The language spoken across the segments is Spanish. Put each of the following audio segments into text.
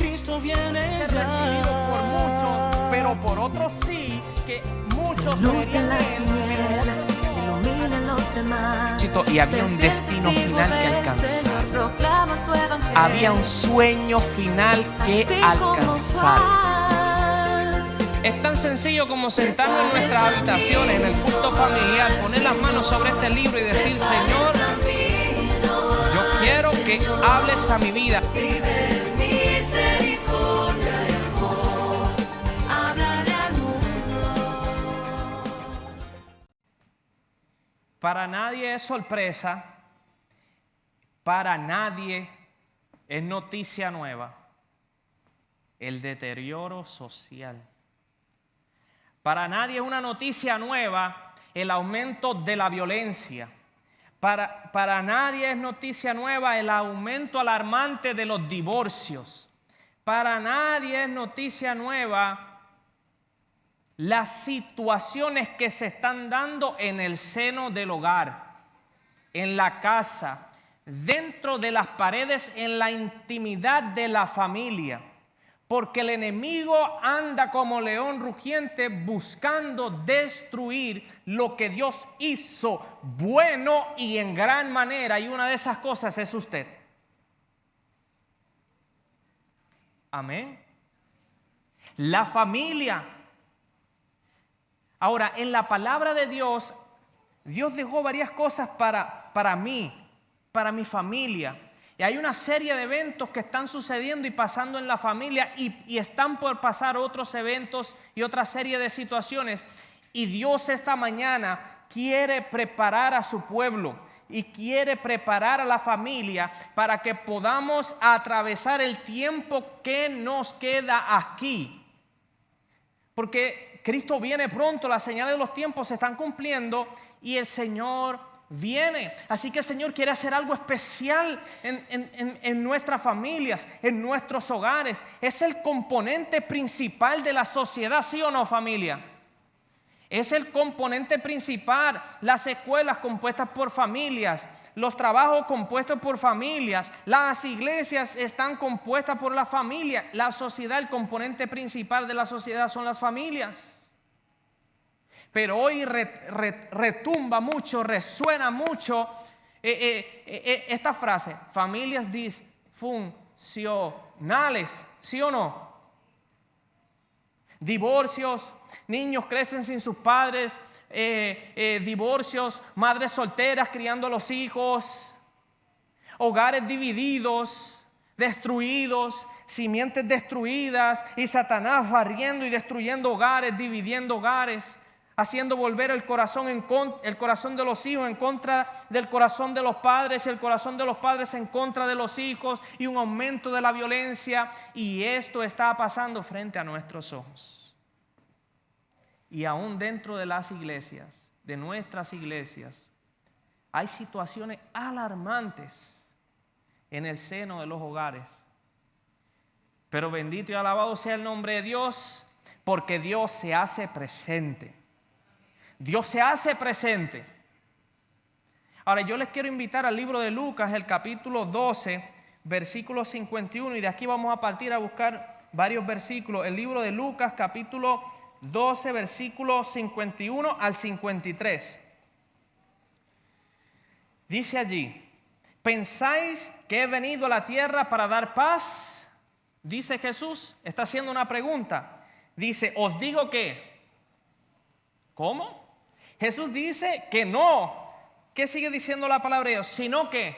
Cristo viene ser recibido por muchos, ya. pero por otros sí, que muchos Luz en las creerían tinieblas, iluminen los demás. y había un destino final que alcanzar. Proclama su evangelio. Había un sueño final que Así como alcanzar. Juan. Es tan sencillo como sentarnos en nuestras habitaciones, en el culto familiar, poner las manos sobre este libro y decir: Señor, yo quiero que hables a mi vida. Misericordia y amor, háblale al mundo. Para nadie es sorpresa, para nadie es noticia nueva el deterioro social. Para nadie es una noticia nueva el aumento de la violencia. Para nadie es noticia nueva el aumento alarmante de los divorcios. Para nadie es noticia nueva las situaciones que se están dando en el seno del hogar, en la casa, dentro de las paredes, en la intimidad de la familia. Porque el enemigo anda como león rugiente buscando destruir lo que Dios hizo bueno y en gran manera. Y una de esas cosas es usted. Amén. La familia. Ahora, en la palabra de Dios, Dios dejó varias cosas para mí, para mi familia. Y hay una serie de eventos que están sucediendo y pasando en la familia y están por pasar otros eventos y otra serie de situaciones. Y Dios esta mañana quiere preparar a su pueblo y quiere preparar a la familia para que podamos atravesar el tiempo que nos queda aquí. Porque Cristo viene pronto, las señales de los tiempos se están cumpliendo y el Señor viene. Así que el Señor quiere hacer algo especial en nuestras familias, en nuestros hogares. Es el componente principal de la sociedad, ¿sí o no, familia? Es el componente principal. Las escuelas compuestas por familias, los trabajos compuestos por familias, las iglesias están compuestas por la familia. La sociedad, el componente principal de la sociedad son las familias. Pero hoy retumba mucho, resuena mucho esta frase: familias disfuncionales, ¿sí o no? Divorcios, niños crecen sin sus padres, divorcios, madres solteras criando a los hijos, hogares divididos, destruidos, simientes destruidas y Satanás barriendo y destruyendo hogares, dividiendo hogares, haciendo volver el corazón de los hijos en contra del corazón de los padres y el corazón de los padres en contra de los hijos y un aumento de la violencia. Y esto está pasando frente a nuestros ojos. Y aún dentro de las iglesias, de nuestras iglesias, hay situaciones alarmantes en el seno de los hogares. Pero bendito y alabado sea el nombre de Dios, porque Dios se hace presente. Dios se hace presente. Ahora yo les quiero invitar al libro de Lucas, el capítulo 12, versículo 51, y de aquí vamos a partir a buscar varios versículos. El libro de Lucas, capítulo 12, versículo 51 al 53. Dice allí: ¿pensáis que he venido a la tierra para dar paz? Dice Jesús, está haciendo una pregunta. Dice: os digo que. ¿Cómo? Jesús dice que no. ¿Qué sigue diciendo la palabra de Dios? Sino que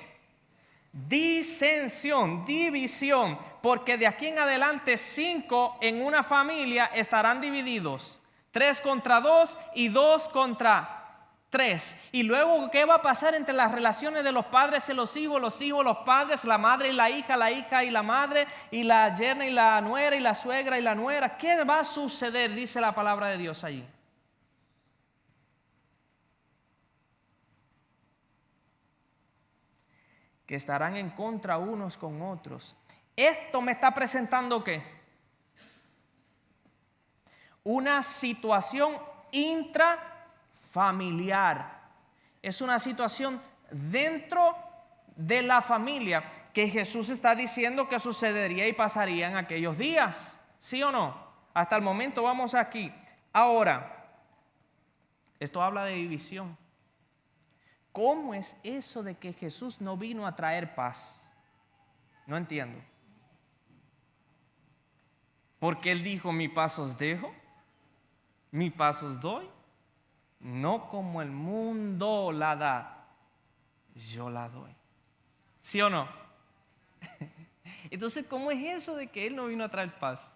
disensión, división, porque de aquí en adelante 5 en una familia estarán divididos, 3 contra 2 y 2 contra 3. Y luego, ¿qué va a pasar entre las relaciones de los padres y los hijos, los padres, la madre y la hija y la madre, y la yerna y la nuera, y la suegra y la nuera? ¿Qué va a suceder? Dice la palabra de Dios allí. Que estarán en contra unos con otros. Esto me está presentando ¿qué? Una situación intrafamiliar. Es una situación dentro de la familia que Jesús está diciendo que sucedería y pasaría en aquellos días. ¿Sí o no? Hasta el momento vamos aquí. Ahora, esto habla de división. ¿Cómo es eso de que Jesús no vino a traer paz? No entiendo. Porque Él dijo, mi paz os dejo, mi paz os doy. No como el mundo la da, yo la doy. ¿Sí o no? Entonces, ¿cómo es eso de que Él no vino a traer paz?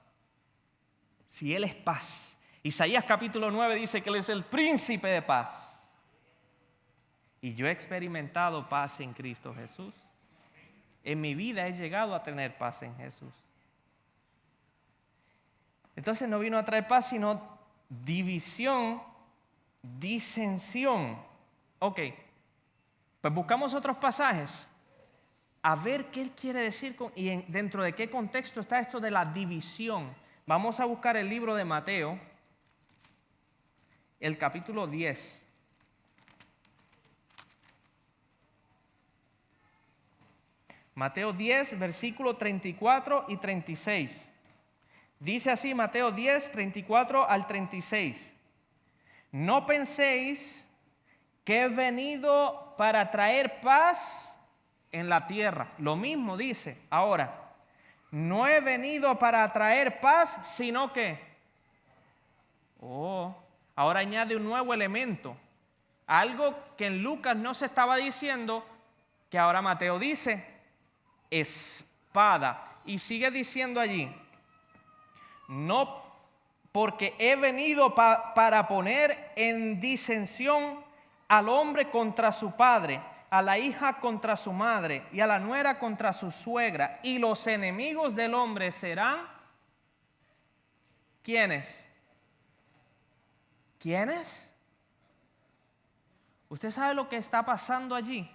Si Él es paz. Isaías capítulo 9 dice que Él es el príncipe de paz. Y yo he experimentado paz en Cristo Jesús. En mi vida he llegado a tener paz en Jesús. Entonces no vino a traer paz, sino división, disensión. Ok, pues buscamos otros pasajes a ver qué Él quiere decir y dentro de qué contexto está esto de la división. Vamos a buscar el libro de Mateo, el capítulo 10. Mateo 10, versículos 34 y 36. Dice así Mateo 10, 34 al 36. No penséis que he venido para traer paz en la tierra. Lo mismo dice ahora. No he venido para traer paz, sino que... ahora añade un nuevo elemento. Algo que en Lucas no se estaba diciendo, que ahora Mateo dice. Espada. Y sigue diciendo allí. No, porque he venido para poner en disensión al hombre contra su padre, a la hija contra su madre y a la nuera contra su suegra. Y los enemigos del hombre serán, ¿quiénes? ¿Quiénes? ¿Usted sabe lo que está pasando allí?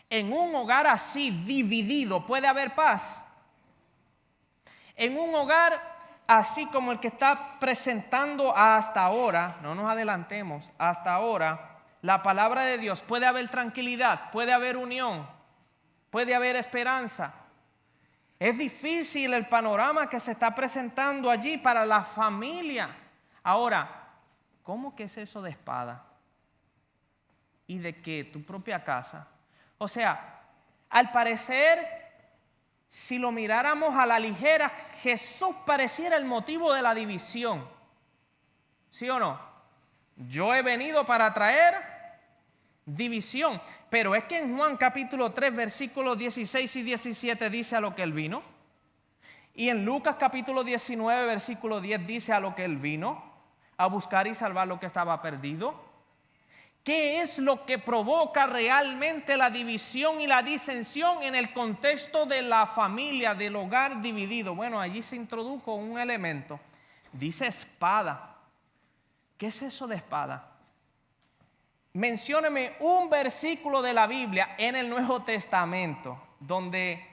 En un hogar así dividido, ¿puede haber paz? En un hogar así como el que está presentando hasta ahora, no nos adelantemos, hasta ahora, la palabra de Dios, puede haber tranquilidad, puede haber unión, puede haber esperanza. Es difícil el panorama que se está presentando allí para la familia. Ahora, ¿cómo que es eso de espada? ¿Y de qué? ¿Tu propia casa? O sea, al parecer, si lo miráramos a la ligera, Jesús pareciera el motivo de la división. ¿Sí o no? Yo he venido para traer división. Pero es que en Juan capítulo 3, versículos 16 y 17 dice a lo que Él vino. Y en Lucas capítulo 19, versículo 10 dice a lo que Él vino, a buscar y salvar lo que estaba perdido. ¿Qué es lo que provoca realmente la división y la disensión en el contexto de la familia, del hogar dividido? Bueno, allí se introdujo un elemento. Dice espada. ¿Qué es eso de espada? Mencióneme un versículo de la Biblia en el Nuevo Testamento donde,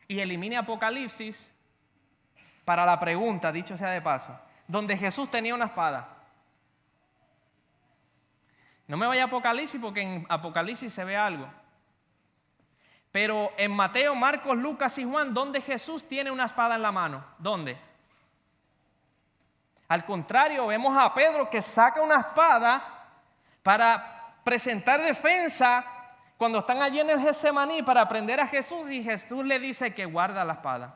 y elimine Apocalipsis para la pregunta, dicho sea de paso, donde Jesús tenía una espada. No me vaya a Apocalipsis porque en Apocalipsis se ve algo. Pero en Mateo, Marcos, Lucas y Juan, ¿dónde Jesús tiene una espada en la mano? ¿Dónde? Al contrario, vemos a Pedro que saca una espada para presentar defensa cuando están allí en el Getsemaní para prender a Jesús, y Jesús le dice que guarda la espada.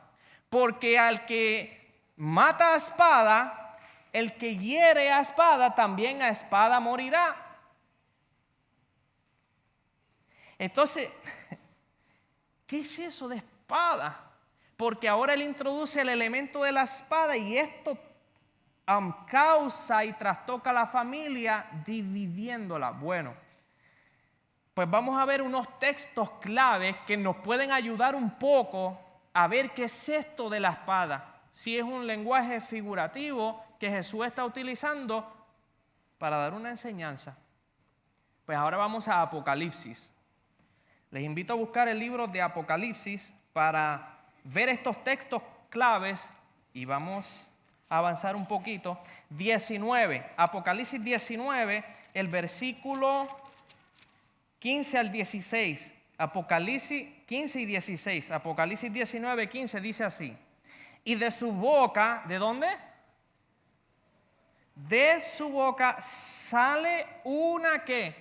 Porque al que mata a espada, el que hiere a espada, también a espada morirá. Entonces, ¿qué es eso de espada? Porque ahora Él introduce el elemento de la espada y esto causa y trastoca a la familia dividiéndola. Bueno, pues vamos a ver unos textos claves que nos pueden ayudar un poco a ver qué es esto de la espada. Si es un lenguaje figurativo que Jesús está utilizando para dar una enseñanza. Pues ahora vamos a Apocalipsis. Les invito a buscar el libro de Apocalipsis para ver estos textos claves y vamos a avanzar un poquito. 19, Apocalipsis 19, el versículo 15 al 16. Apocalipsis 15 y 16. Apocalipsis 19, 15 dice así. Y de su boca, ¿de dónde? De su boca sale una ¿qué?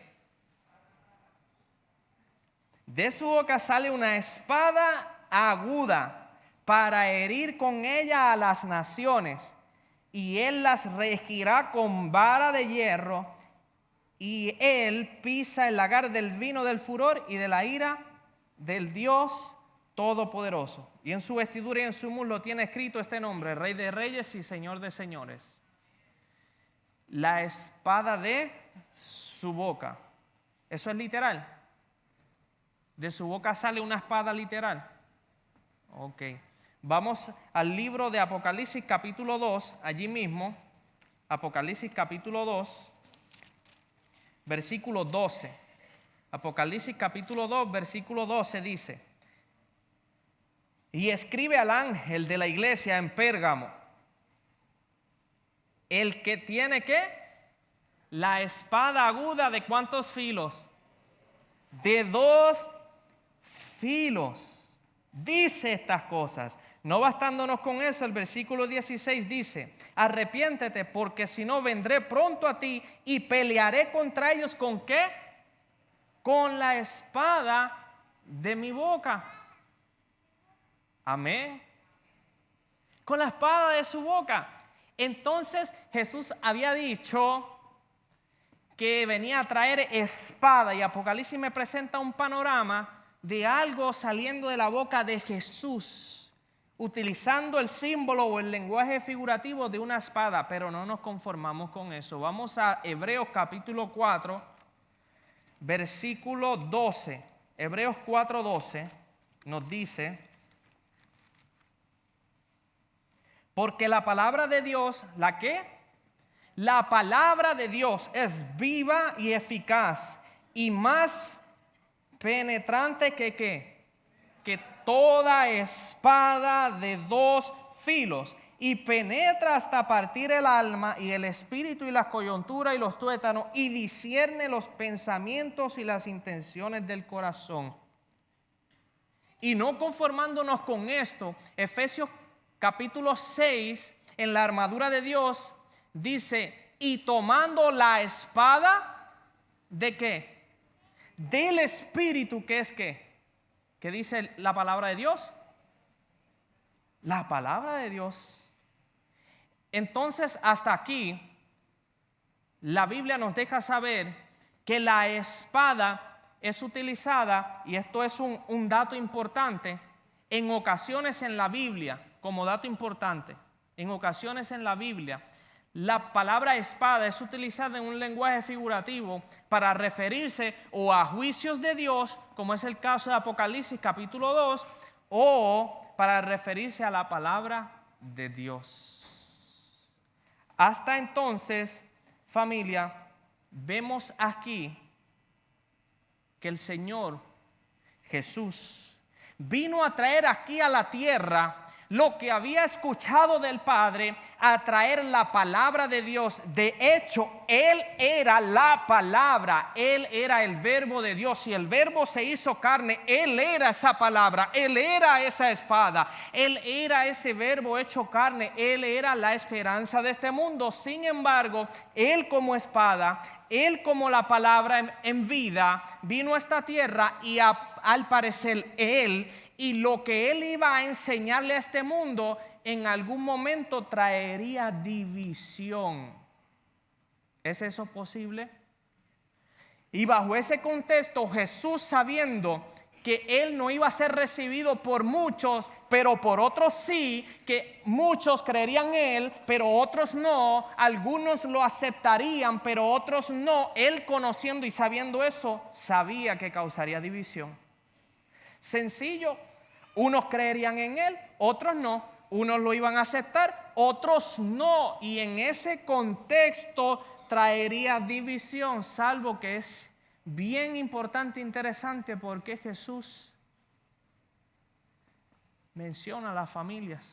De su boca sale una espada aguda para herir con ella a las naciones, y él las regirá con vara de hierro, y él pisa el lagar del vino del furor y de la ira del Dios Todopoderoso. Y en su vestidura y en su muslo tiene escrito este nombre: Rey de Reyes y Señor de Señores. La espada de su boca. Eso es literal. De su boca sale una espada literal. Ok. Vamos al libro de Apocalipsis capítulo 2, allí mismo. Apocalipsis capítulo 2, versículo 12. Apocalipsis capítulo 2, versículo 12 dice: y escribe al ángel de la iglesia en Pérgamo, el que tiene ¿qué? La espada aguda de ¿cuántos filos? De 2 filos. Dice estas cosas. No bastándonos con eso, el versículo 16 dice: arrepiéntete, porque si no vendré pronto a ti y pelearé contra ellos. ¿Con qué? Con la espada de mi boca. Amén. Con la espada de su boca. Entonces Jesús había dicho que venía a traer espada, y Apocalipsis me presenta un panorama de algo saliendo de la boca de Jesús, utilizando el símbolo o el lenguaje figurativo de una espada. Pero no nos conformamos con eso. Vamos a Hebreos capítulo 4, versículo 12. Hebreos 4:12 nos dice: porque la palabra de Dios, ¿la qué? La palabra de Dios es viva y eficaz y más penetrante que ¿qué? Que toda espada de 2 filos, y penetra hasta partir el alma y el espíritu y la coyuntura y los tuétanos, y discierne los pensamientos y las intenciones del corazón. Y no conformándonos con esto, Efesios capítulo 6, en la armadura de Dios, dice: y tomando la espada ¿de qué? Del Espíritu, que es ¿qué? ¿Qué dice la palabra de Dios? La palabra de Dios. Entonces, hasta aquí, la Biblia nos deja saber que la espada es utilizada, y esto es un dato importante, en ocasiones en la Biblia. Como dato importante, en ocasiones en la Biblia, la palabra espada es utilizada en un lenguaje figurativo para referirse o a juicios de Dios, como es el caso de Apocalipsis capítulo 2, o para referirse a la palabra de Dios. Hasta entonces, familia, vemos aquí que el Señor Jesús vino a traer aquí a la tierra lo que había escuchado del Padre, a traer la palabra de Dios. De hecho, Él era la palabra, Él era el verbo de Dios, y el verbo se hizo carne. Él era esa palabra, Él era esa espada, Él era ese verbo hecho carne, Él era la esperanza de este mundo. Sin embargo, Él como espada, Él como la palabra en vida, vino a esta tierra, y al parecer Él, y lo que Él iba a enseñarle a este mundo, en algún momento traería división. ¿Es eso posible? Y bajo ese contexto, Jesús, sabiendo que Él no iba a ser recibido por muchos, pero por otros sí, que muchos creerían en Él, pero otros no, algunos lo aceptarían, pero otros no. Él, conociendo y sabiendo eso, sabía que causaría división. Sencillo. Unos creerían en Él, otros no. Unos lo iban a aceptar, otros no. Y en ese contexto traería división, salvo que es bien importante e interesante porque Jesús menciona a las familias.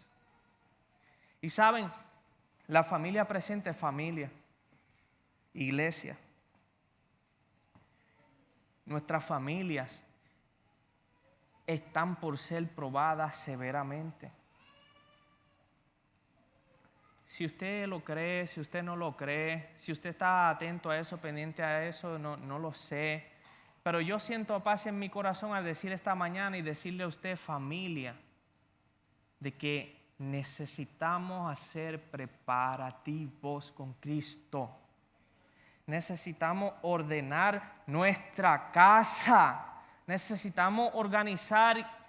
Y saben, la familia presente es familia, iglesia. nuestras familias están por ser probadas severamente. Si usted lo cree, si usted no lo cree, si usted está atento a eso, pendiente a eso, no lo sé. Pero yo siento paz en mi corazón al decir esta mañana y decirle a usted, familia, de que necesitamos hacer preparativos con Cristo. Necesitamos ordenar nuestra casa. Necesitamos organizar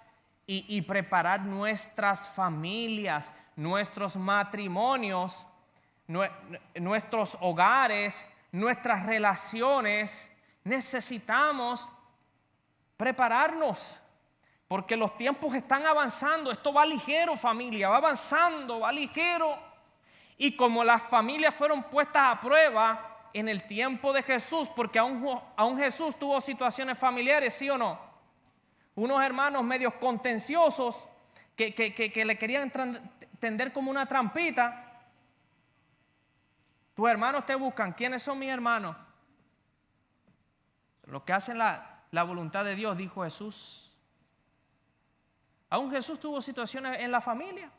y preparar nuestras familias, nuestros matrimonios, nuestros hogares, nuestras relaciones. Necesitamos prepararnos porque los tiempos están avanzando. Esto va ligero, familia, va avanzando, va ligero. Y como las familias fueron puestas a prueba en el tiempo de Jesús, porque aún Jesús tuvo situaciones familiares, ¿sí o no? Unos hermanos medios contenciosos que le querían tender como una trampita. Tus hermanos te buscan. ¿Quiénes son mis hermanos? Los que hacen la voluntad de Dios, dijo Jesús. Aún Jesús tuvo situaciones en la familia.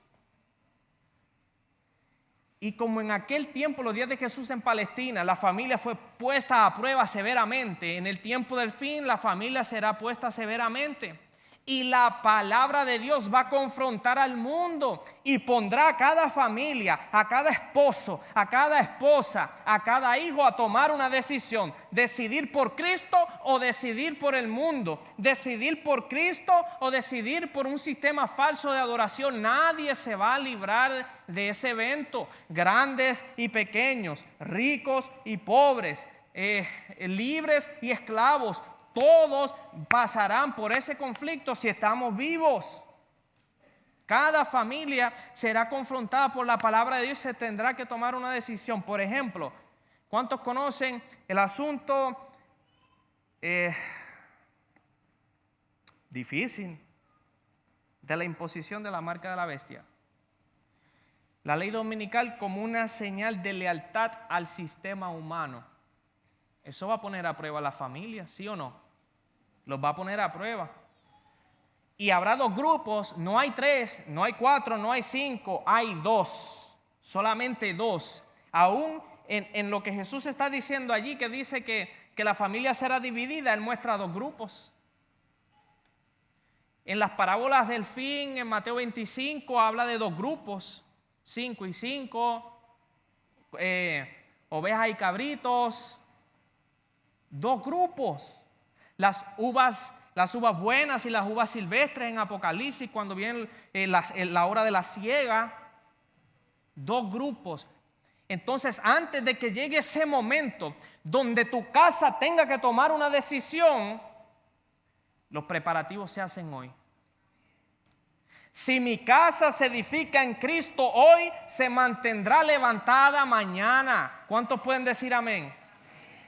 Y como en aquel tiempo, los días de Jesús en Palestina, la familia fue puesta a prueba severamente, en el tiempo del fin la familia será puesta severamente. Y la palabra de Dios va a confrontar al mundo y pondrá a cada familia, a cada esposo, a cada esposa, a cada hijo a tomar una decisión. Decidir por Cristo o decidir por el mundo. Decidir por Cristo o decidir por un sistema falso de adoración. Nadie se va a librar de ese evento. Grandes y pequeños, ricos y pobres, libres y esclavos. Todos pasarán por ese conflicto si estamos vivos. Cada familia será confrontada por la palabra de Dios y se tendrá que tomar una decisión. Por ejemplo, ¿cuántos conocen el asunto difícil de la imposición de la marca de la bestia? La ley dominical como una señal de lealtad al sistema humano. Eso va a poner a prueba a la familia, ¿sí o no? Los va a poner a prueba. Y habrá dos grupos, no hay 3, no hay 4, no hay 5, hay 2. Solamente 2. Aún en lo que Jesús está diciendo allí, que dice que la familia será dividida, Él muestra 2 grupos. En las parábolas del fin, en Mateo 25, habla de 2 grupos. 5 y 5, ovejas y cabritos. 2 grupos. Las uvas buenas y las uvas silvestres en Apocalipsis, cuando viene la hora de la siega. 2 grupos. Entonces, antes de que llegue ese momento donde tu casa tenga que tomar una decisión, los preparativos se hacen hoy. Si mi casa se edifica en Cristo hoy, se mantendrá levantada mañana. ¿Cuántos pueden decir amén?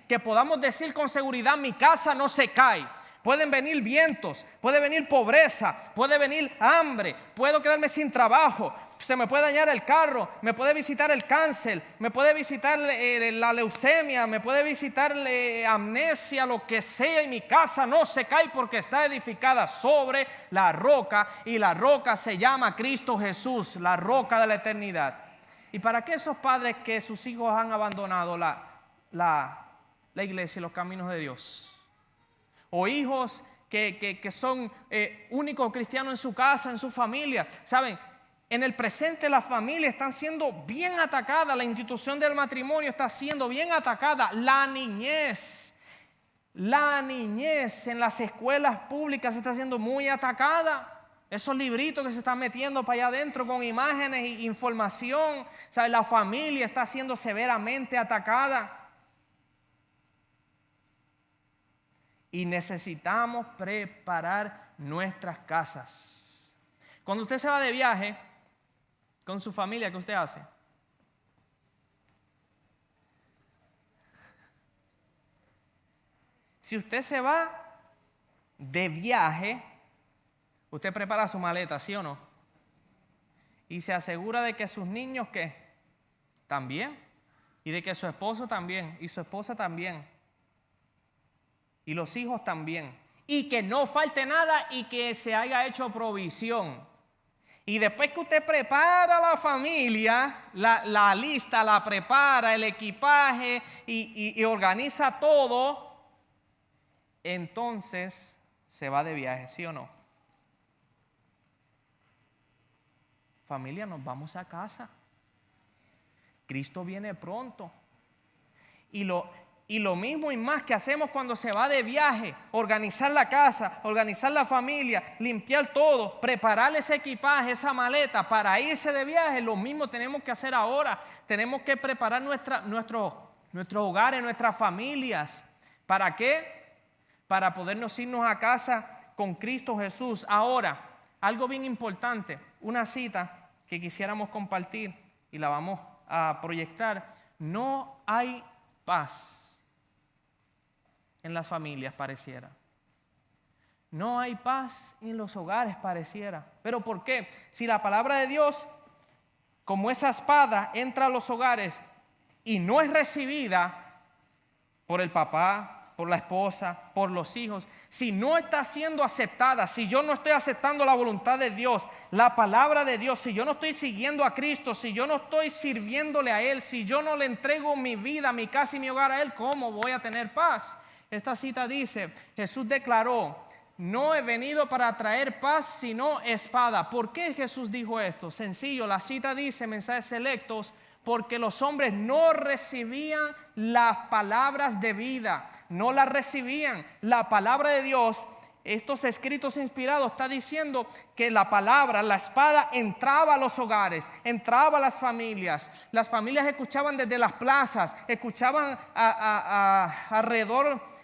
Que podamos decir con seguridad, mi casa no se cae. Pueden venir vientos, puede venir pobreza, puede venir hambre, puedo quedarme sin trabajo, se me puede dañar el carro, me puede visitar el cáncer, me puede visitar la leucemia, me puede visitar amnesia, lo que sea, y mi casa no se cae porque está edificada sobre la roca, y la roca se llama Cristo Jesús, la roca de la eternidad. ¿Y para qué esos padres que sus hijos han abandonado la iglesia y los caminos de Dios? O hijos que son únicos cristianos en su casa, en su familia. ¿Saben? En el presente las familias están siendo bien atacadas. La institución del matrimonio está siendo bien atacada. La niñez en las escuelas públicas está siendo muy atacada. Esos libritos que se están metiendo para allá adentro con imágenes e información. ¿Saben? La familia está siendo severamente atacada. Y necesitamos preparar nuestras casas. Cuando usted se va de viaje con su familia, ¿qué usted hace? Si usted se va de viaje, usted prepara su maleta, ¿sí o no? Y se asegura de que sus niños, ¿qué? También. Y de que su esposo también. Y su esposa también. y los hijos también. Y que no falte nada y que se haya hecho provisión. Y después que usted prepara la familia, la lista, la prepara, el equipaje y organiza todo, entonces se va de viaje, ¿sí o no? Familia, nos vamos a casa. Cristo viene pronto. Y lo mismo y más que hacemos cuando se va de viaje, organizar la casa, organizar la familia, limpiar todo, preparar ese equipaje, esa maleta para irse de viaje, lo mismo tenemos que hacer ahora. Tenemos que preparar nuestros hogares, nuestras familias. ¿Para qué? Para podernos irnos a casa con Cristo Jesús. Ahora, algo bien importante, una cita que quisiéramos compartir y la vamos a proyectar. No hay paz en las familias, pareciera. No hay paz en los hogares, pareciera. ¿Pero por qué? Si la palabra de Dios, como esa espada, entra a los hogares y no es recibida por el papá, por la esposa, por los hijos, si no está siendo aceptada, si yo no estoy aceptando la voluntad de Dios, la palabra de Dios, si yo no estoy siguiendo a Cristo, si yo no estoy sirviéndole a Él, si yo no le entrego mi vida, mi casa y mi hogar a Él, ¿cómo voy a tener paz? Esta cita dice, Jesús declaró, no he venido para traer paz, sino espada. ¿Por qué Jesús dijo esto? Sencillo, la cita dice, mensajes selectos, porque los hombres no recibían las palabras de vida, no las recibían. La palabra de Dios, estos escritos inspirados, está diciendo que la palabra, la espada, entraba a los hogares, entraba a las familias. Las familias escuchaban desde las plazas, escuchaban alrededor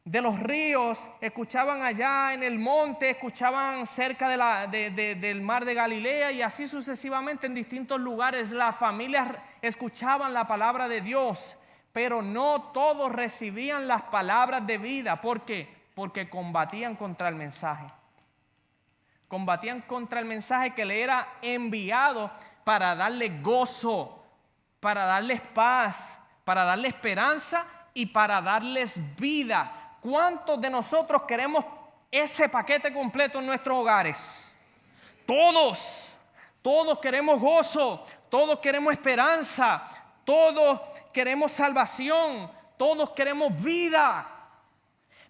de los ríos, escuchaban allá en el monte, escuchaban cerca del mar de Galilea y así sucesivamente en distintos lugares. Las familias escuchaban la palabra de Dios, pero no todos recibían las palabras de vida. ¿Por qué? Porque combatían contra el mensaje. Combatían contra el mensaje que le era enviado para darle gozo, para darles paz, para darle esperanza y para darles vida. ¿Cuántos de nosotros queremos ese paquete completo en nuestros hogares? Todos queremos gozo, todos queremos esperanza, todos queremos salvación, todos queremos vida.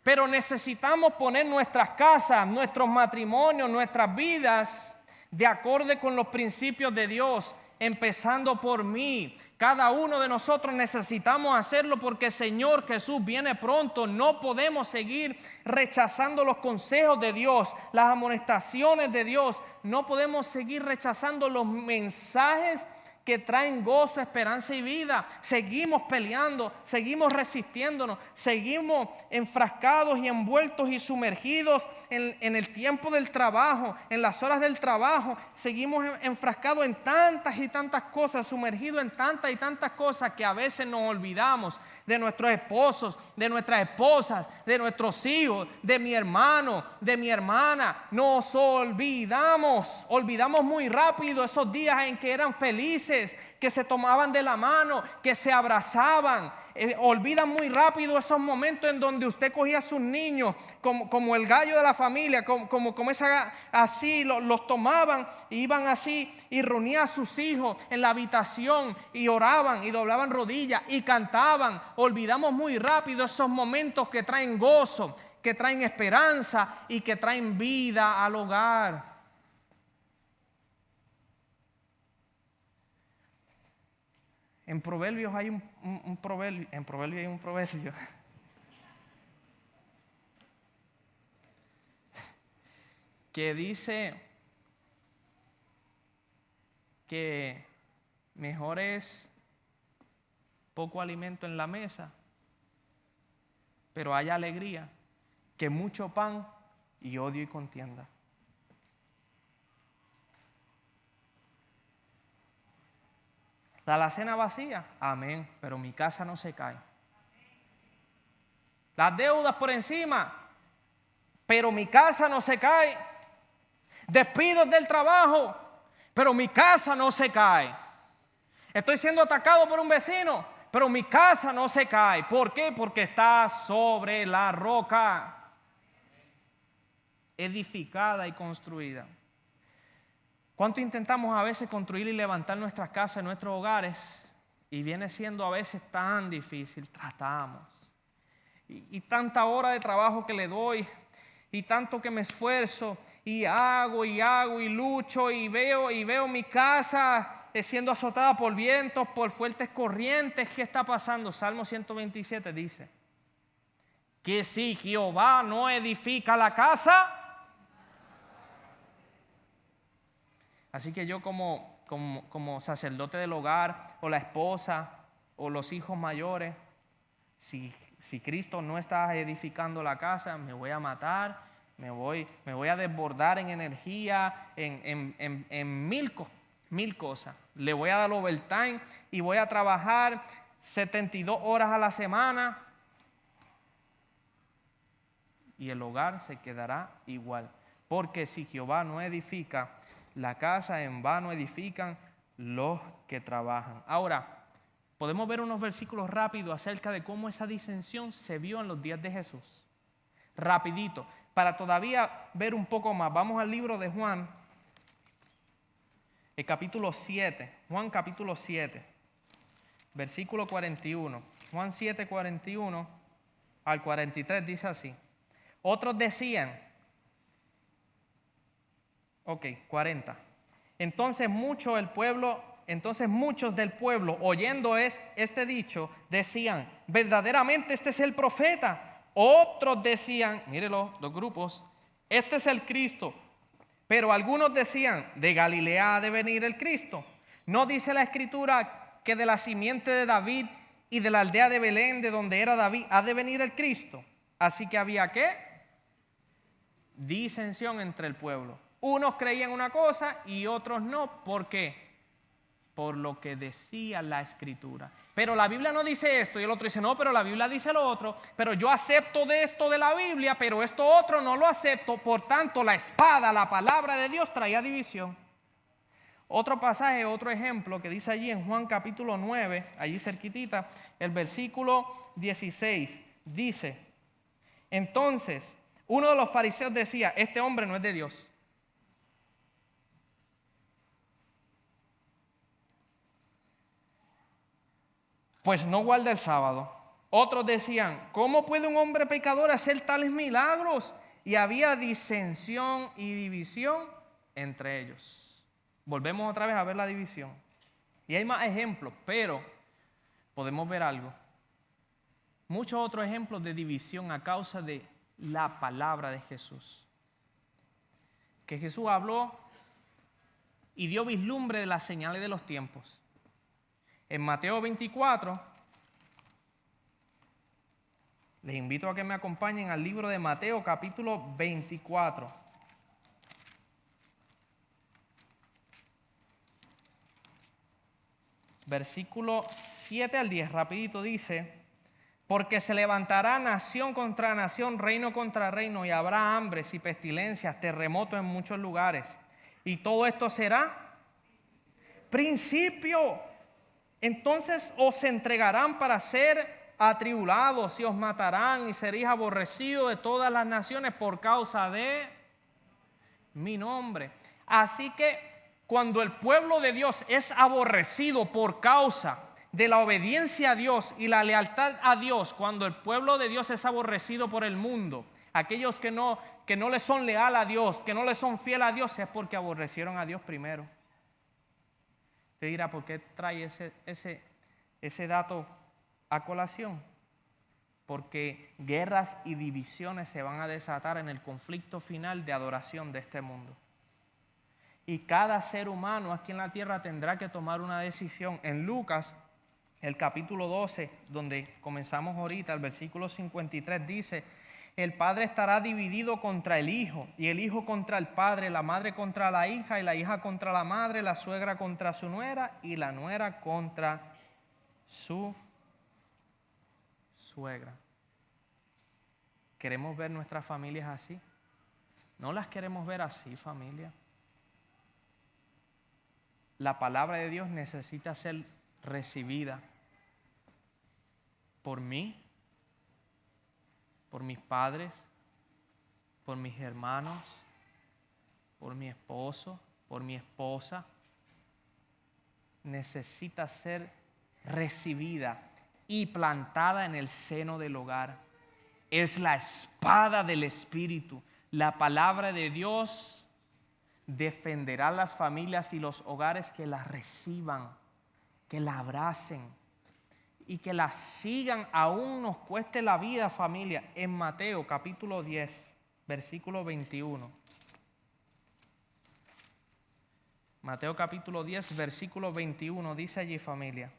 Pero necesitamos poner nuestras casas, nuestros matrimonios, nuestras vidas de acorde con los principios de Dios, empezando por mí. Cada uno de nosotros necesitamos hacerlo porque el Señor Jesús viene pronto. No podemos seguir rechazando los consejos de Dios, las amonestaciones de Dios. No podemos seguir rechazando los mensajes que traen gozo, esperanza y vida. Seguimos peleando, seguimos resistiéndonos, seguimos enfrascados y envueltos y sumergidos en el tiempo del trabajo, en las horas del trabajo. Seguimos enfrascados en tantas y tantas cosas, sumergidos en tantas y tantas cosas que a veces nos olvidamos de nuestros esposos, de nuestras esposas, de nuestros hijos, de mi hermano, de mi hermana. Nos olvidamos muy rápido esos días en que eran felices, que se tomaban de la mano, que se abrazaban. Olvidan muy rápido esos momentos en donde usted cogía a sus niños como el gallo de la familia, como esa, así los tomaban, iban así y reunían a sus hijos en la habitación y oraban y doblaban rodillas y cantaban. Olvidamos muy rápido esos momentos que traen gozo, que traen esperanza y que traen vida al hogar. En Proverbios hay un proverbio que dice que mejor es poco alimento en la mesa, pero hay alegría, que mucho pan y odio y contienda. La alacena vacía, amén, pero mi casa no se cae. Las deudas por encima, pero mi casa no se cae. Despidos del trabajo, pero mi casa no se cae. Estoy siendo atacado por un vecino, pero mi casa no se cae. ¿Por qué? Porque está sobre la roca, edificada y construida. ¿Cuánto intentamos a veces construir y levantar nuestras casas, nuestros hogares? Y viene siendo a veces tan difícil. Tratamos. Y tanta hora de trabajo que le doy, y tanto que me esfuerzo, y hago, y lucho, y veo mi casa siendo azotada por vientos, por fuertes corrientes. ¿Qué está pasando? Salmo 127 dice que si Jehová no edifica la casa. Así que yo como sacerdote del hogar, o la esposa, o los hijos mayores, si Cristo no está edificando la casa, me voy a matar, me voy a desbordar en energía, en mil cosas. Le voy a dar overtime y voy a trabajar 72 horas a la semana. Y el hogar se quedará igual. Porque si Jehová no edifica la casa, en vano edifican los que trabajan. Ahora, podemos ver unos versículos rápidos acerca de cómo esa disensión se vio en los días de Jesús. Rapidito, para todavía ver un poco más. Vamos al libro de Juan, el capítulo 7. Juan capítulo 7, versículo 41. Juan 7, 41 al 43 dice así. Otros decían, 40. Entonces muchos del pueblo, oyendo este dicho, decían, verdaderamente este es el profeta. Otros decían, mírelo, dos grupos, este es el Cristo. Pero algunos decían, de Galilea ha de venir el Cristo. ¿No dice la Escritura que de la simiente de David y de la aldea de Belén, de donde era David, ha de venir el Cristo? Así que había ¿qué? Disensión entre el pueblo. Unos creían una cosa y otros no. ¿Por qué? Por lo que decía la Escritura. Pero la Biblia no dice esto. Y el otro dice, no, pero la Biblia dice lo otro. Pero yo acepto de esto de la Biblia, pero esto otro no lo acepto. Por tanto, la espada, la palabra de Dios, traía división. Otro pasaje, otro ejemplo que dice allí en Juan capítulo 9, allí cerquitita, el versículo 16, dice, entonces, uno de los fariseos decía, este hombre no es de Dios. Pues no guarda el sábado. Otros decían, ¿cómo puede un hombre pecador hacer tales milagros? Y había disensión y división entre ellos. Volvemos otra vez a ver la división. Y hay más ejemplos, pero podemos ver algo. Muchos otros ejemplos de división a causa de la palabra de Jesús. Que Jesús habló y dio vislumbre de las señales de los tiempos. En Mateo 24, les invito a que me acompañen al libro de Mateo capítulo 24. Versículo 7 al 10, rapidito dice, porque se levantará nación contra nación, reino contra reino, y habrá hambres y pestilencias, terremotos en muchos lugares. Y todo esto será principio. Entonces os entregarán para ser atribulados y os matarán y seréis aborrecidos de todas las naciones por causa de mi nombre. Así que cuando el pueblo de Dios es aborrecido por causa de la obediencia a Dios y la lealtad a Dios, cuando el pueblo de Dios es aborrecido por el mundo, aquellos que no le son leal a Dios, que no le son fiel a Dios, es porque aborrecieron a Dios primero. Te dirá, ¿por qué trae ese dato a colación? Porque guerras y divisiones se van a desatar en el conflicto final de adoración de este mundo. Y cada ser humano aquí en la tierra tendrá que tomar una decisión. En Lucas, el capítulo 12, donde comenzamos ahorita, el versículo 53 dice, el padre estará dividido contra el hijo, y el hijo contra el padre, la madre contra la hija, y la hija contra la madre, la suegra contra su nuera, y la nuera contra su suegra. ¿Queremos ver nuestras familias así? No las queremos ver así, familia. La palabra de Dios necesita ser recibida. por mí, por mis padres, por mis hermanos, por mi esposo, por mi esposa, necesita ser recibida y plantada en el seno del hogar. Es la espada del Espíritu. La palabra de Dios defenderá las familias y los hogares que la reciban, que la abracen y que la sigan, aún nos cueste la vida, familia. En Mateo capítulo 10, versículo 21. Mateo capítulo 10, versículo 21, dice allí, familia.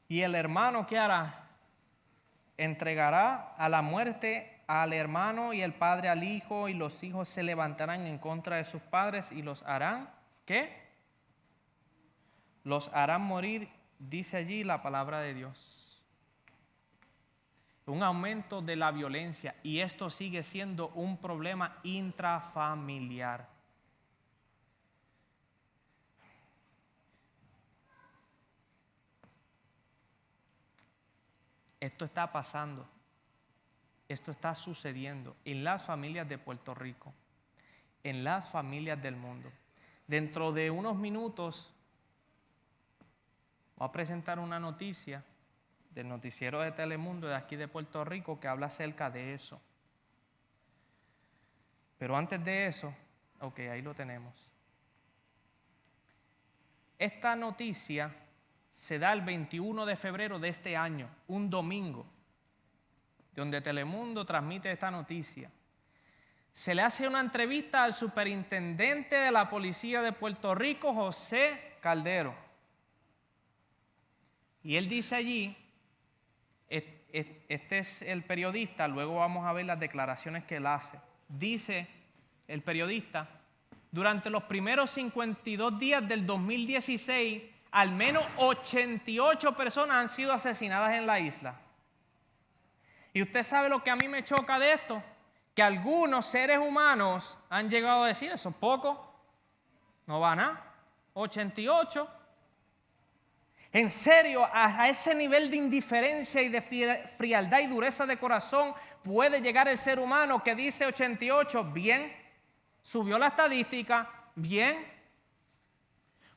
Y el hermano, ¿qué hará? Entregará a la muerte al hermano y el padre al hijo, y los hijos se levantarán en contra de sus padres y los harán, ¿qué? Los harán morir, dice allí la palabra de Dios. Un aumento de la violencia, y esto sigue siendo un problema intrafamiliar. Esto está pasando, esto está sucediendo en las familias de Puerto Rico, en las familias del mundo. Dentro de unos minutos voy a presentar una noticia del noticiero de Telemundo de aquí de Puerto Rico que habla acerca de eso. Pero antes de eso, ok, ahí lo tenemos. Esta noticia se da el 21 de febrero de este año, un domingo, donde Telemundo transmite esta noticia. Se le hace una entrevista al superintendente de la policía de Puerto Rico, José Caldero. Y él dice allí, este es el periodista, luego vamos a ver las declaraciones que él hace. Dice el periodista, durante los primeros 52 días del 2016, al menos 88 personas han sido asesinadas en la isla. Y usted sabe lo que a mí me choca de esto, que algunos seres humanos han llegado a decir, eso es poco, no va a nada, 88. En serio, a ese nivel de indiferencia y de frialdad y dureza de corazón puede llegar el ser humano que dice 88, bien, subió la estadística, bien.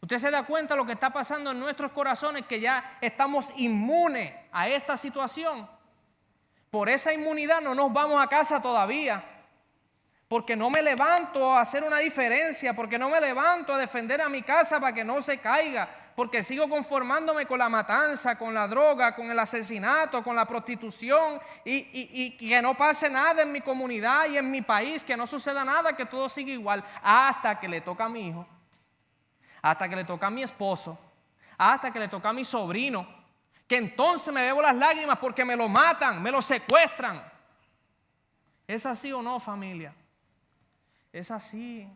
Usted se da cuenta de lo que está pasando en nuestros corazones, que ya estamos inmunes a esta situación. Por esa inmunidad no nos vamos a casa todavía, porque no me levanto a hacer una diferencia, porque no me levanto a defender a mi casa para que no se caiga, porque sigo conformándome con la matanza, con la droga, con el asesinato, con la prostitución, y que no pase nada en mi comunidad y en mi país, que no suceda nada, que todo siga igual, hasta que le toca a mi hijo, hasta que le toca a mi esposo, hasta que le toca a mi sobrino, que entonces me bebo las lágrimas porque me lo matan, me lo secuestran. ¿Es así o no, familia? Es así.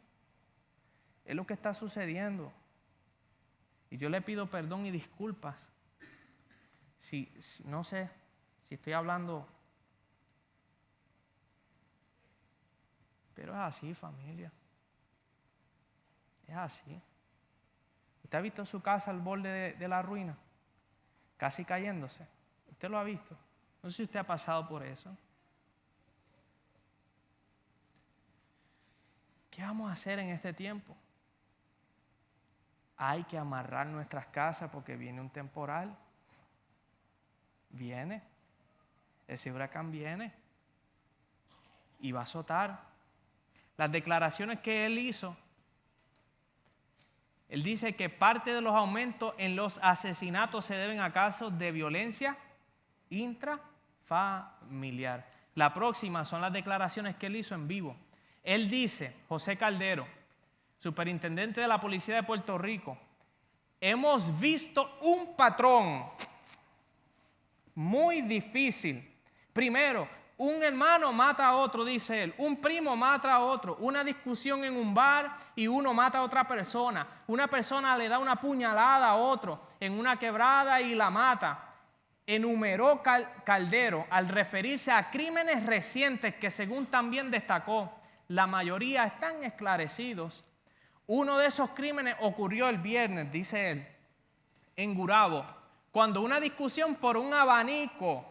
Es lo que está sucediendo. Y yo le pido perdón y disculpas. No sé si estoy hablando, pero es así, familia. Es así. ¿Usted ha visto su casa al borde de la ruina? Casi cayéndose. ¿Usted lo ha visto? No sé si usted ha pasado por eso. ¿Qué vamos a hacer en este tiempo? Hay que amarrar nuestras casas porque viene un temporal. Viene. Ese huracán viene. Y va a azotar. Las declaraciones que él hizo. Él dice que parte de los aumentos en los asesinatos se deben a casos de violencia intrafamiliar. La próxima son las declaraciones que él hizo en vivo. Él dice, José Caldero, superintendente de la policía de Puerto Rico, hemos visto un patrón muy difícil. Primero, un hermano mata a otro, dice él. Un primo mata a otro. Una discusión en un bar y uno mata a otra persona. Una persona le da una puñalada a otro en una quebrada y la mata. Enumeró Caldero al referirse a crímenes recientes que, según también destacó, la mayoría están esclarecidos. Uno de esos crímenes ocurrió el viernes, dice él, en Gurabo, cuando una discusión por un abanico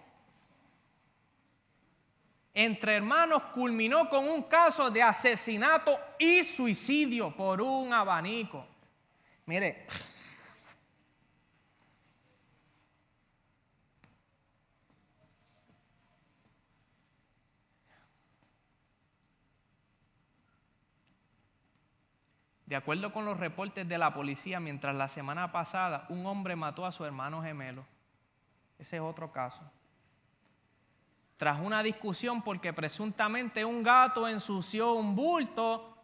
entre hermanos culminó con un caso de asesinato y suicidio por un abanico. Mire, de acuerdo con los reportes de la policía, mientras la semana pasada un hombre mató a su hermano gemelo. Ese es otro caso. Tras una discusión porque presuntamente un gato ensució un bulto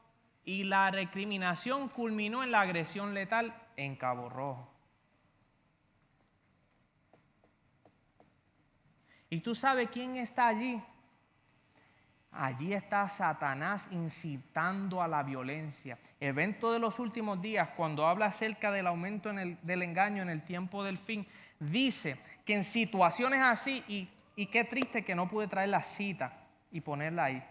y la recriminación culminó en la agresión letal en Cabo Rojo. ¿Y tú sabes quién está allí? Allí está Satanás incitando a la violencia. Evento de los últimos días, cuando habla acerca del aumento del engaño en el tiempo del fin, dice que en situaciones así, y qué triste que no pude traer la cita y ponerla ahí,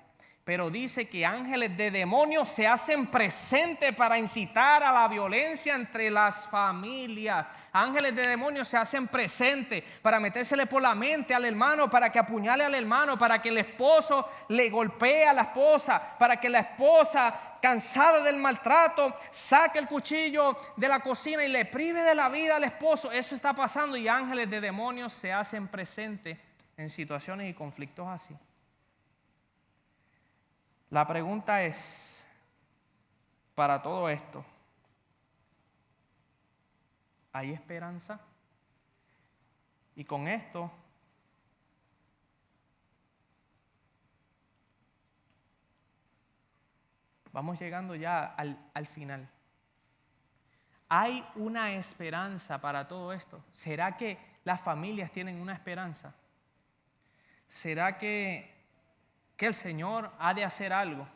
pero dice que ángeles de demonios se hacen presentes para incitar a la violencia entre las familias. Ángeles de demonios se hacen presentes para metérsele por la mente al hermano, para que apuñale al hermano, para que el esposo le golpee a la esposa, para que la esposa, cansada del maltrato, saque el cuchillo de la cocina y le prive de la vida al esposo. Eso está pasando y ángeles de demonios se hacen presentes en situaciones y conflictos así. La pregunta es, para todo esto, ¿hay esperanza? Y con esto vamos llegando ya al final. ¿Hay una esperanza para todo esto? ¿Será que las familias tienen una esperanza? ¿Será que el Señor ha de hacer algo?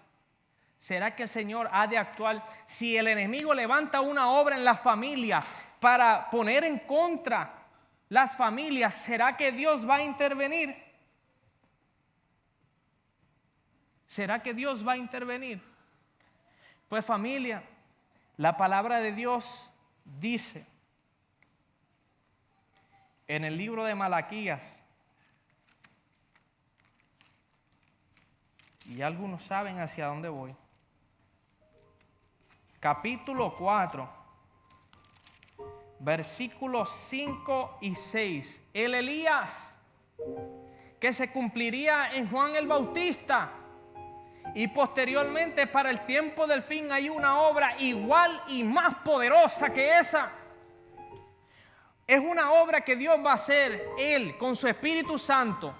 ¿Será que el Señor ha de actuar? Si el enemigo levanta una obra en la familia para poner en contra las familias, ¿será que Dios va a intervenir? ¿Será que Dios va a intervenir? Pues familia, la palabra de Dios dice en el libro de Malaquías, y algunos saben hacia dónde voy. Capítulo 4, versículos 5 y 6. El Elías que se cumpliría en Juan el Bautista. Y posteriormente para el tiempo del fin hay una obra igual y más poderosa que esa. Es una obra que Dios va a hacer, Él, con su Espíritu Santo.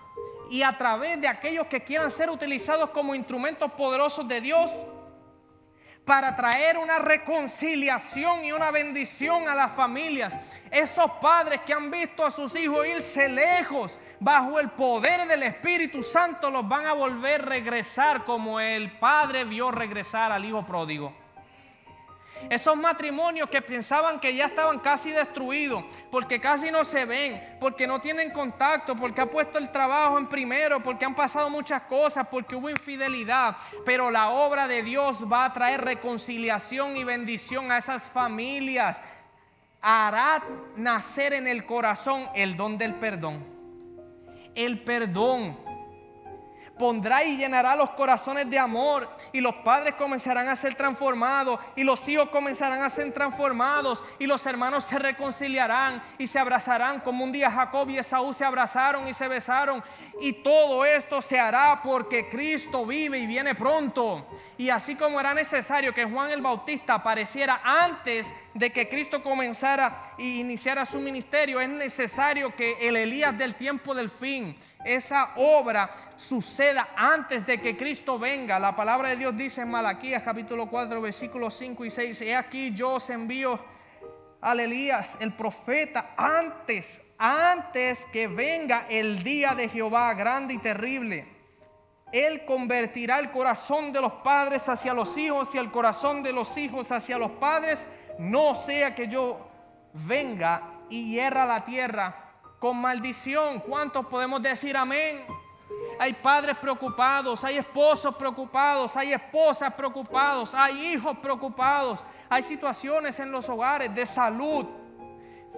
Y a través de aquellos que quieran ser utilizados como instrumentos poderosos de Dios para traer una reconciliación y una bendición a las familias. Esos padres que han visto a sus hijos irse lejos bajo el poder del Espíritu Santo los van a volver a regresar como el padre vio regresar al hijo pródigo. Esos matrimonios que pensaban que ya estaban casi destruidos, porque casi no se ven, porque no tienen contacto, porque ha puesto el trabajo en primero, porque han pasado muchas cosas, porque hubo infidelidad. Pero la obra de Dios va a traer reconciliación y bendición a esas familias. Hará nacer en el corazón el don del perdón. El perdón. Pondrá y llenará los corazones de amor y los padres comenzarán a ser transformados y los hijos comenzarán a ser transformados y los hermanos se reconciliarán y se abrazarán como un día Jacob y Esaú se abrazaron y se besaron, y todo esto se hará porque Cristo vive y viene pronto. Y así como era necesario que Juan el Bautista apareciera antes de que Cristo comenzara e iniciara su ministerio, es necesario que el Elías del tiempo del fin, esa obra suceda antes de que Cristo venga. La palabra de Dios dice en Malaquías capítulo 4 versículos 5 y 6: he aquí yo os envío al Elías el profeta antes que venga el día de Jehová grande y terrible. Él convertirá el corazón de los padres hacia los hijos y el corazón de los hijos hacia los padres, no sea que yo venga y hierra la tierra con maldición. ¿Cuántos podemos decir amén? Hay padres preocupados, hay esposos preocupados, hay esposas preocupados, hay hijos preocupados, hay situaciones en los hogares de salud,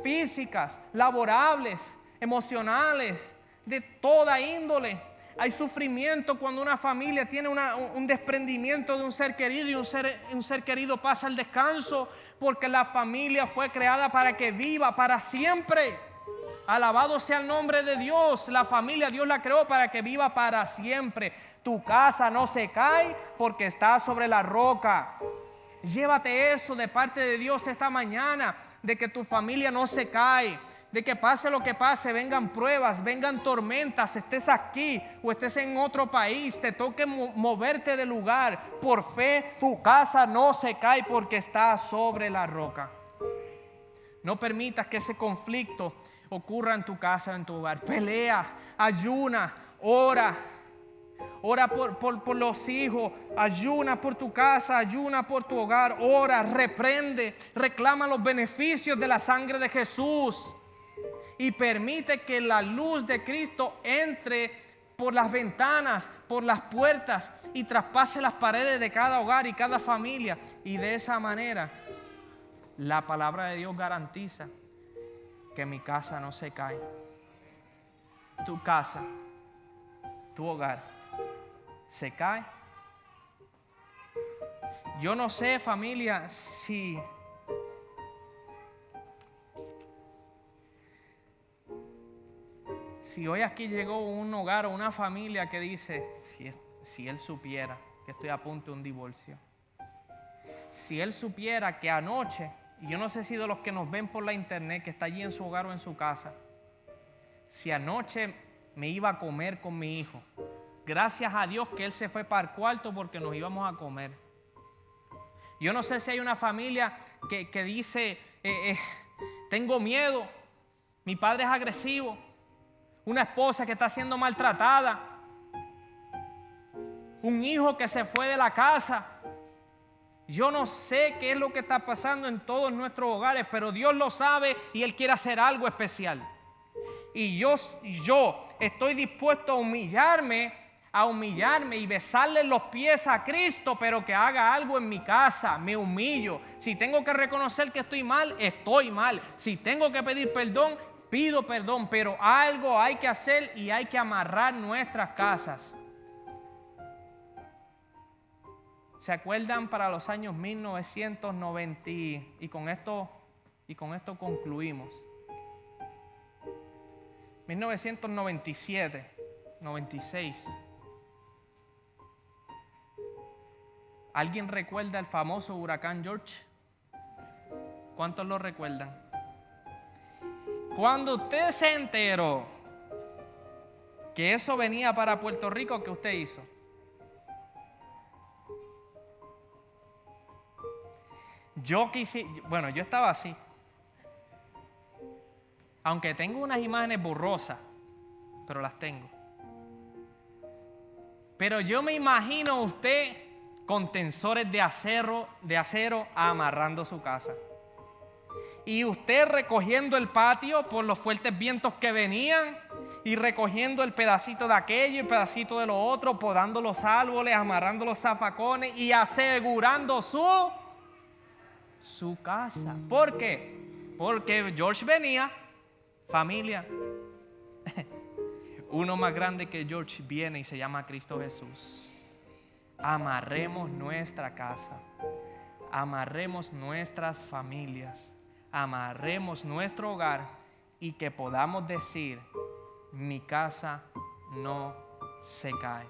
físicas, laborables, emocionales, de toda índole. Hay sufrimiento cuando una familia tiene un desprendimiento de un ser querido y un ser querido pasa al descanso, porque la familia fue creada para que viva para siempre. Alabado sea el nombre de Dios. La familia Dios la creó para que viva para siempre. Tu casa no se cae porque está sobre la roca. Llévate eso de parte de Dios esta mañana, de que tu familia no se cae, de que pase lo que pase, vengan pruebas, vengan tormentas, estés aquí o estés en otro país, te toque moverte de lugar. Por fe, tu casa no se cae porque está sobre la roca. No permitas que ese conflicto ocurra en tu casa, en tu hogar. Pelea, ayuna, ora. Ora por los hijos, ayuna por tu casa, ayuna por tu hogar, ora, reprende, reclama los beneficios de la sangre de Jesús y permite que la luz de Cristo entre por las ventanas, por las puertas y traspase las paredes de cada hogar y cada familia. Y de esa manera, la palabra de Dios garantiza que mi casa no se cae. Tu casa, tu hogar se cae. Yo no sé, familia, si hoy aquí llegó un hogar o una familia que dice, si él supiera que estoy a punto de un divorcio, si él supiera que anoche, y yo no sé si de los que nos ven por la internet, que está allí en su hogar o en su casa, si anoche me iba a comer con mi hijo, gracias a Dios que él se fue para el cuarto porque nos íbamos a comer. Yo no sé si hay una familia que dice, tengo miedo, mi padre es agresivo, una esposa que está siendo maltratada, un hijo que se fue de la casa. Yo no sé qué es lo que está pasando en todos nuestros hogares, pero Dios lo sabe y Él quiere hacer algo especial. Y yo estoy dispuesto a humillarme y besarle los pies a Cristo, pero que haga algo en mi casa. Me humillo. Si tengo que reconocer que estoy mal, estoy mal. Si tengo que pedir perdón, pido perdón, pero algo hay que hacer y hay que amarrar nuestras casas. ¿Se acuerdan para los años 1990? Y con esto concluimos. 1997, 96. ¿Alguien recuerda el famoso huracán George? ¿Cuántos lo recuerdan? Cuando usted se enteró que eso venía para Puerto Rico, ¿qué usted hizo? Yo estaba así. Aunque tengo unas imágenes borrosas, pero las tengo. Pero yo me imagino a usted con tensores de acero amarrando su casa. Y usted recogiendo el patio por los fuertes vientos que venían y recogiendo el pedacito de aquello y el pedacito de lo otro, podando los árboles, amarrando los zafacones y asegurando su casa. ¿Por qué? Porque George venía, familia. Uno más grande que George viene y se llama Cristo Jesús. Amarremos nuestra casa, amarremos nuestras familias, amarremos nuestro hogar y que podamos decir, mi casa no se cae.